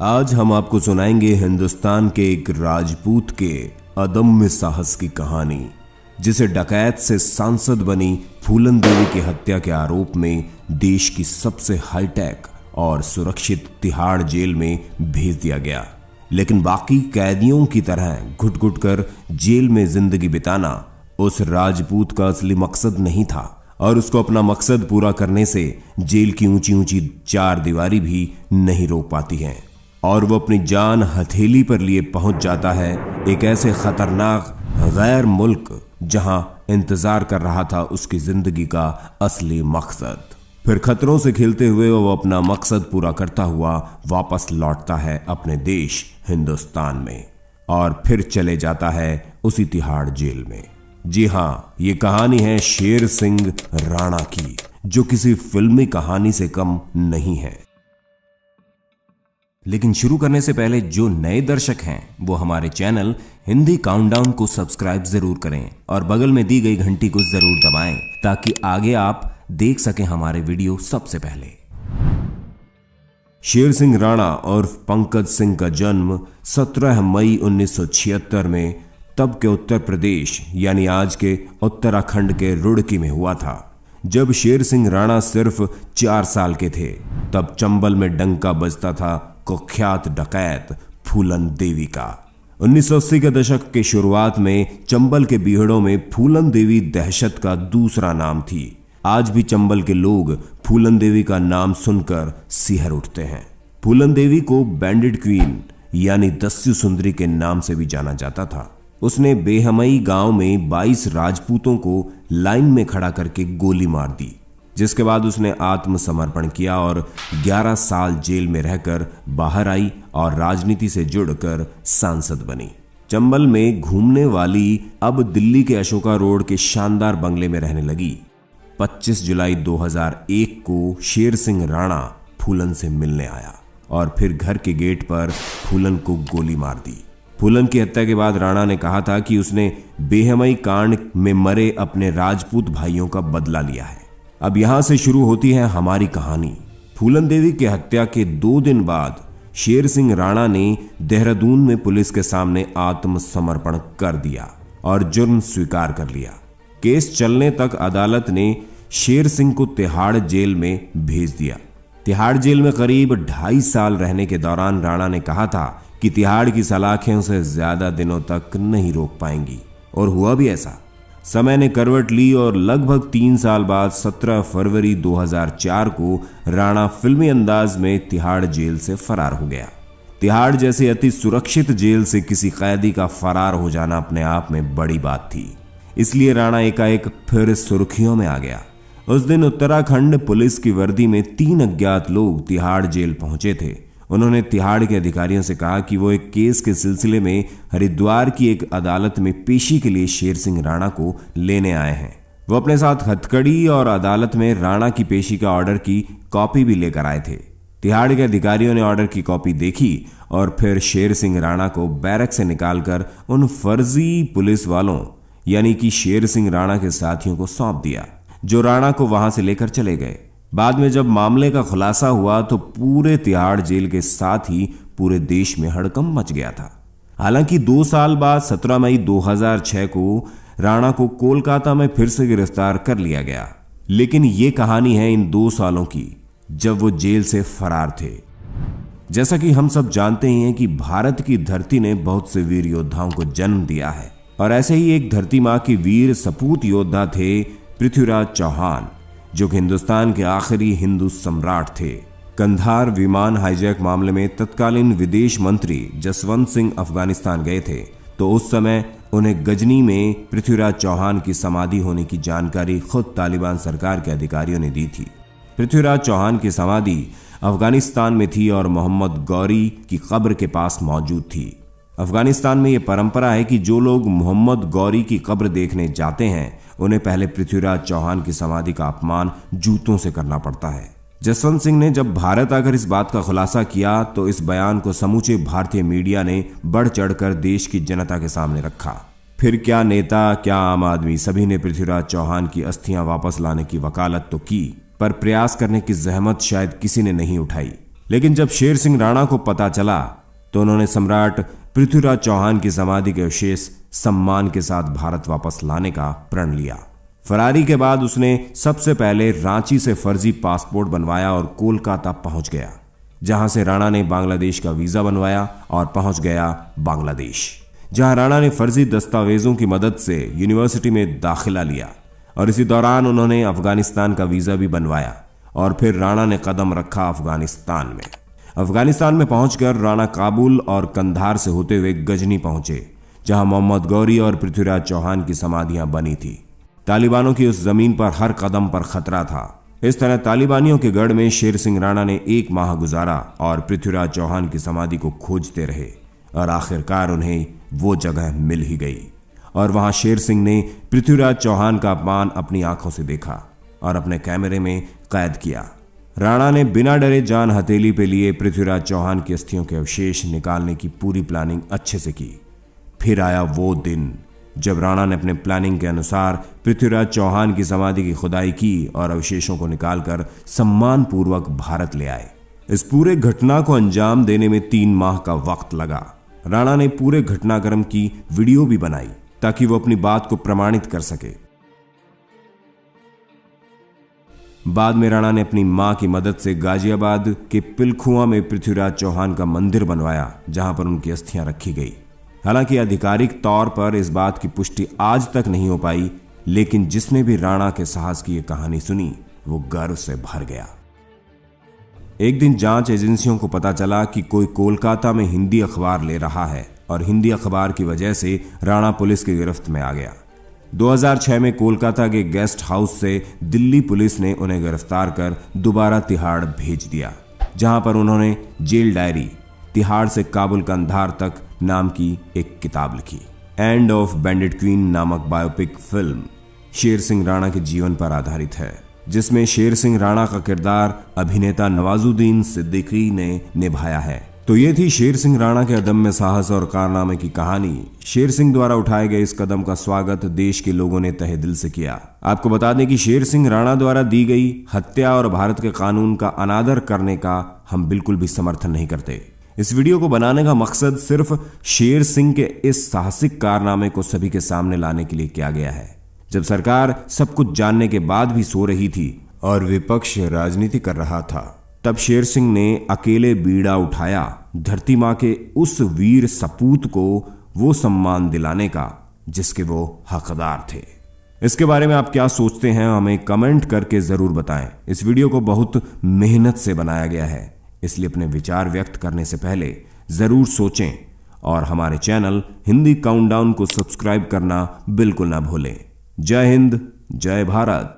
आज हम आपको सुनाएंगे हिंदुस्तान के एक राजपूत के अदम्य साहस की कहानी, जिसे डकैत से सांसद बनी फूलन देवी की हत्या के आरोप में देश की सबसे हाईटेक और सुरक्षित तिहाड़ जेल में भेज दिया गया। लेकिन बाकी कैदियों की तरह घुट घुट कर जेल में जिंदगी बिताना उस राजपूत का असली मकसद नहीं था, और उसको अपना मकसद पूरा करने से जेल की ऊंची ऊंची चार दीवारी भी नहीं रोक पाती हैं, और वो अपनी जान हथेली पर लिए पहुंच जाता है एक ऐसे खतरनाक गैर मुल्क जहां इंतजार कर रहा था उसकी जिंदगी का असली मकसद। फिर खतरों से खेलते हुए वो अपना मकसद पूरा करता हुआ वापस लौटता है अपने देश हिंदुस्तान में, और फिर चले जाता है उसी तिहाड़ जेल में। जी हां, ये कहानी है शेर सिंह राणा की, जो किसी फिल्मी कहानी से कम नहीं है। लेकिन शुरू करने से पहले जो नए दर्शक हैं वो हमारे चैनल हिंदी काउंटडाउन को सब्सक्राइब जरूर करें और बगल में दी गई घंटी को जरूर दबाएं, ताकि आगे आप देख सकें हमारे वीडियो सबसे पहले। शेर सिंह राणा और पंकज सिंह का जन्म 17 मई 1976 में तब के उत्तर प्रदेश यानी आज के उत्तराखंड के रुड़की में हुआ था। जब शेर सिंह राणा सिर्फ 4 साल के थे, तब चंबल में डंका बजता था कुख्यात डकैत फूलन देवी का। 1980 के दशक के शुरुआत में चंबल के बीहड़ों में फूलन देवी दहशत का दूसरा नाम थी। आज भी चंबल के लोग फूलन देवी का नाम सुनकर सिहर उठते हैं। फूलन देवी को बैंडिट क्वीन यानी दस्यु सुंदरी के नाम से भी जाना जाता था। उसने बेहमई गांव में 22 राजपूतों को लाइन में खड़ा करके गोली मार दी, जिसके बाद उसने आत्मसमर्पण किया और 11 साल जेल में रहकर बाहर आई और राजनीति से जुड़कर सांसद बनी। चंबल में घूमने वाली अब दिल्ली के अशोका रोड के शानदार बंगले में रहने लगी। 25 जुलाई 2001 को शेर सिंह राणा फूलन से मिलने आया और फिर घर के गेट पर फूलन को गोली मार दी। फूलन की हत्या के बाद राणा ने कहा था कि उसने बेहमई कांड में मरे अपने राजपूत भाइयों का बदला लिया है। अब यहां से शुरू होती है हमारी कहानी। फूलन देवी की हत्या के 2 दिन बाद शेर सिंह राणा ने देहरादून में पुलिस के सामने आत्मसमर्पण कर दिया और जुर्म स्वीकार कर लिया। केस चलने तक अदालत ने शेर सिंह को तिहाड़ जेल में भेज दिया। तिहाड़ जेल में करीब 2.5 साल रहने के दौरान राणा ने कहा था कि तिहाड़ की सलाखें उसे ज्यादा दिनों तक नहीं रोक पाएंगी, और हुआ भी ऐसा। समय ने करवट ली और लगभग 3 साल बाद 17 फरवरी 2004 को राणा फिल्मी अंदाज में तिहाड़ जेल से फरार हो गया। तिहाड़ जैसे अति सुरक्षित जेल से किसी कैदी का फरार हो जाना अपने आप में बड़ी बात थी, इसलिए राणा एकाएक फिर सुर्खियों में आ गया। उस दिन उत्तराखंड पुलिस की वर्दी में 3 अज्ञात लोग तिहाड़ जेल पहुंचे थे। उन्होंने तिहाड़ के अधिकारियों से कहा कि वो एक केस के सिलसिले में हरिद्वार की एक अदालत में पेशी के लिए शेर सिंह राणा को लेने आए हैं। वो अपने साथ हथकड़ी और अदालत में राणा की पेशी का ऑर्डर की कॉपी भी लेकर आए थे। तिहाड़ के अधिकारियों ने ऑर्डर की कॉपी देखी और फिर शेर सिंह राणा को बैरक से निकालकर उन फर्जी पुलिस वालों यानी कि शेर सिंह राणा के साथियों को सौंप दिया, जो राणा को वहां से लेकर चले गए। बाद में जब मामले का खुलासा हुआ तो पूरे तिहाड़ जेल के साथ ही पूरे देश में हड़कंप मच गया था। हालांकि 2 साल बाद 17 मई 2006 को राणा को कोलकाता में फिर से गिरफ्तार कर लिया गया। लेकिन ये कहानी है इन 2 सालों की, जब वो जेल से फरार थे। जैसा कि हम सब जानते ही हैं कि भारत की धरती ने बहुत से वीर योद्धाओं को जन्म दिया है, और ऐसे ही एक धरती माँ के वीर सपूत योद्धा थे पृथ्वीराज चौहान, जो कि हिंदुस्तान के आखिरी हिंदू सम्राट थे। कंधार विमान हाईजैक मामले में तत्कालीन विदेश मंत्री जसवंत सिंह अफगानिस्तान गए थे, तो उस समय उन्हें गजनी में पृथ्वीराज चौहान की समाधि होने की जानकारी खुद तालिबान सरकार के अधिकारियों ने दी थी। पृथ्वीराज चौहान की समाधि अफगानिस्तान में थी और मोहम्मद गौरी की कब्र के पास मौजूद थी। अफगानिस्तान में यह परंपरा है कि जो लोग मोहम्मद गौरी की कब्र देखने जाते हैं, उन्हें पहले पृथ्वीराज चौहान की समाधि का अपमान जूतों से करना पड़ता है। जसवंत सिंह ने जब भारत आकर इस बात का खुलासा किया तो इस बयान को समूचे भारतीय मीडिया ने बढ़ चढ़कर देश की जनता के सामने रखा। फिर क्या नेता, क्या आम आदमी, सभी ने पृथ्वीराज चौहान की अस्थियां वापस लाने की वकालत तो की, पर प्रयास करने की जहमत शायद किसी ने नहीं उठाई। लेकिन जब शेर सिंह राणा को पता चला तो उन्होंने सम्राट पृथ्वीराज चौहान की समाधि के अवशेष सम्मान के साथ भारत वापस लाने का प्रण लिया। फरारी के बाद उसने सबसे पहले रांची से फर्जी पासपोर्ट बनवाया और कोलकाता पहुंच गया, जहां से राणा ने बांग्लादेश का वीजा बनवाया और पहुंच गया बांग्लादेश, जहां राणा ने फर्जी दस्तावेजों की मदद से यूनिवर्सिटी में दाखिला लिया और इसी दौरान उन्होंने अफगानिस्तान का वीजा भी बनवाया और फिर राणा ने कदम रखा अफगानिस्तान में। अफगानिस्तान में पहुंचकर राणा काबुल और कंधार से होते हुए गजनी पहुंचे, जहां मोहम्मद गौरी और पृथ्वीराज चौहान की समाधियां बनी थी। तालिबानों की उस जमीन पर हर कदम पर खतरा था। इस तरह तालिबानियों के गढ़ में शेर सिंह राणा ने 1 माह गुजारा और पृथ्वीराज चौहान की समाधि को खोजते रहे और आखिरकार उन्हें वो जगह मिल ही गई और वहां शेर सिंह ने पृथ्वीराज चौहान का अपमान अपनी आंखों से देखा और अपने कैमरे में कैद किया। राणा ने बिना डरे जान हथेली पे लिए पृथ्वीराज चौहान की अस्थियों के अवशेष निकालने की पूरी प्लानिंग अच्छे से की। फिर आया वो दिन जब राणा ने अपने प्लानिंग के अनुसार पृथ्वीराज चौहान की समाधि की खुदाई की और अवशेषों को निकालकर सम्मानपूर्वक भारत ले आए। इस पूरे घटना को अंजाम देने में 3 माह का वक्त लगा। राणा ने पूरे घटनाक्रम की वीडियो भी बनाई ताकि वो अपनी बात को प्रमाणित कर सके। बाद में राणा ने अपनी मां की मदद से गाजियाबाद के पिलखुआ में पृथ्वीराज चौहान का मंदिर बनवाया, जहां पर उनकी अस्थियां रखी गई। हालांकि आधिकारिक तौर पर इस बात की पुष्टि आज तक नहीं हो पाई, लेकिन जिसने भी राणा के साहस की यह कहानी सुनी वो गर्व से भर गया। एक दिन जांच एजेंसियों को पता चला कि कोई कोलकाता में हिंदी अखबार ले रहा है और हिंदी अखबार की वजह से राणा पुलिस की गिरफ्त में आ गया। 2006 में कोलकाता के गेस्ट हाउस से दिल्ली पुलिस ने उन्हें गिरफ्तार कर दोबारा तिहाड़ भेज दिया, जहां पर उन्होंने जेल डायरी तिहाड़ से काबुल कंधार तक नाम की एक किताब लिखी। एंड ऑफ बैंडिट क्वीन नामक बायोपिक फिल्म शेर सिंह राणा के जीवन पर आधारित है, जिसमें शेर सिंह राणा का किरदार अभिनेता नवाजुद्दीन सिद्दीकी ने निभाया है। तो ये थी शेर सिंह राणा के अदम्य साहस और कारनामे की कहानी। शेर सिंह द्वारा उठाए गए इस कदम का स्वागत देश के लोगों ने तहे दिल से किया। आपको बता दें कि शेर सिंह राणा द्वारा दी गई हत्या और भारत के कानून का अनादर करने का हम बिल्कुल भी समर्थन नहीं करते। इस वीडियो को बनाने का मकसद सिर्फ शेर सिंह के इस साहसिक कारनामे को सभी के सामने लाने के लिए किया गया है। जब सरकार सब कुछ जानने के बाद भी सो रही थी और विपक्ष राजनीति कर रहा था, तब शेर सिंह ने अकेले बीड़ा उठाया धरती मां के उस वीर सपूत को वो सम्मान दिलाने का जिसके वो हकदार थे। इसके बारे में आप क्या सोचते हैं हमें कमेंट करके जरूर बताएं। इस वीडियो को बहुत मेहनत से बनाया गया है, इसलिए अपने विचार व्यक्त करने से पहले जरूर सोचें और हमारे चैनल हिंदी काउंटडाउन को सब्सक्राइब करना बिल्कुल ना भूलें। जय हिंद, जय भारत।